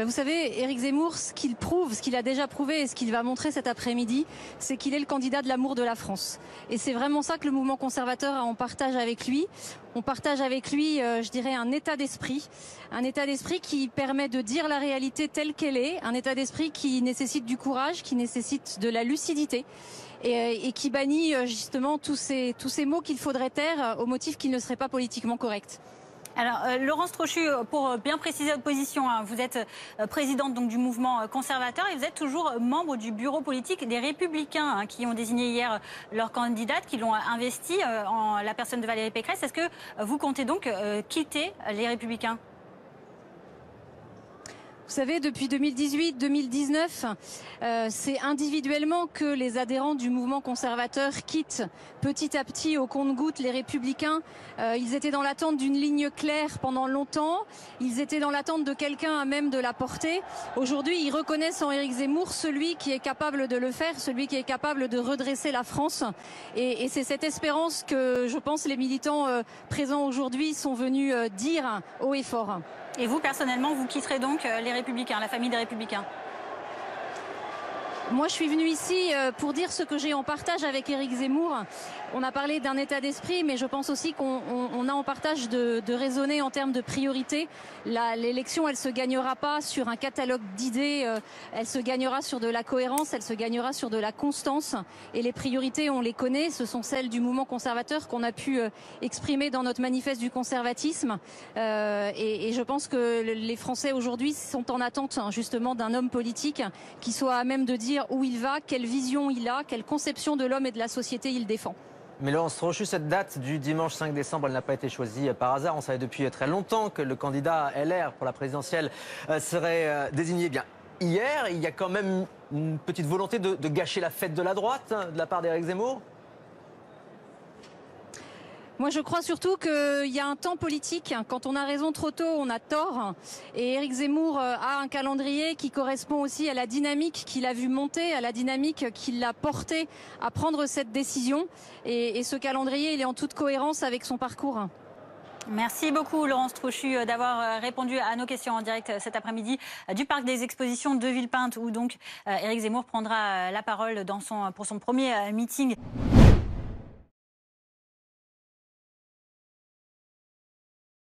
Vous savez, Éric Zemmour, ce qu'il prouve, ce qu'il a déjà prouvé et ce qu'il va montrer cet après-midi, c'est qu'il est le candidat de l'amour de la France. Et c'est vraiment ça que le mouvement conservateur a en partage avec lui. On partage avec lui, je dirais, un état d'esprit qui permet de dire la réalité telle qu'elle est, un état d'esprit qui nécessite du courage, qui nécessite de la lucidité et qui bannit justement tous ces mots qu'il faudrait taire au motif qu'ils ne seraient pas politiquement corrects. Alors, Laurence Trochu, pour bien préciser votre position, vous êtes présidente donc, du mouvement conservateur et vous êtes toujours membre du bureau politique des Républicains qui ont désigné hier leur candidate, qui l'ont investie en la personne de Valérie Pécresse. Est-ce que vous comptez donc quitter les Républicains ? Vous savez, depuis 2018-2019, c'est individuellement que les adhérents du mouvement conservateur quittent petit à petit au compte-gouttes les Républicains. Ils étaient dans l'attente d'une ligne claire pendant longtemps. Ils étaient dans l'attente de quelqu'un à même de la porter. Aujourd'hui, ils reconnaissent en Éric Zemmour celui qui est capable de le faire, celui qui est capable de redresser la France. Et c'est cette espérance que, je pense, les militants présents aujourd'hui sont venus dire haut et fort. Et vous, personnellement, vous quitterez donc les Républicains, la famille des Républicains ? Moi, je suis venue ici pour dire ce que j'ai en partage avec Éric Zemmour. On a parlé d'un état d'esprit, mais je pense aussi qu'on a en partage de raisonner en termes de priorité. L'élection, elle se gagnera pas sur un catalogue d'idées, elle se gagnera sur de la cohérence, elle se gagnera sur de la constance. Et les priorités, on les connaît, ce sont celles du mouvement conservateur qu'on a pu exprimer dans notre manifeste du conservatisme. Et je pense que les Français aujourd'hui sont en attente justement d'un homme politique qui soit à même de dire où il va, quelle vision il a, quelle conception de l'homme et de la société il défend. Mais Laurence Trochu, cette date du dimanche 5 décembre, elle n'a pas été choisie par hasard. On savait depuis très longtemps que le candidat LR pour la présidentielle serait désigné. Bien, hier, il y a quand même une petite volonté de gâcher la fête de la droite de la part d'Éric Zemmour. Moi, je crois surtout qu'il y a un temps politique. Quand on a raison trop tôt, on a tort. Et Éric Zemmour a un calendrier qui correspond aussi à la dynamique qu'il a vu monter, à la dynamique qui l'a porté à prendre cette décision. Et ce calendrier, il est en toute cohérence avec son parcours. Merci beaucoup Laurence Trochu d'avoir répondu à nos questions en direct cet après-midi du Parc des Expositions de Villepinte où donc Éric Zemmour prendra la parole pour son premier meeting.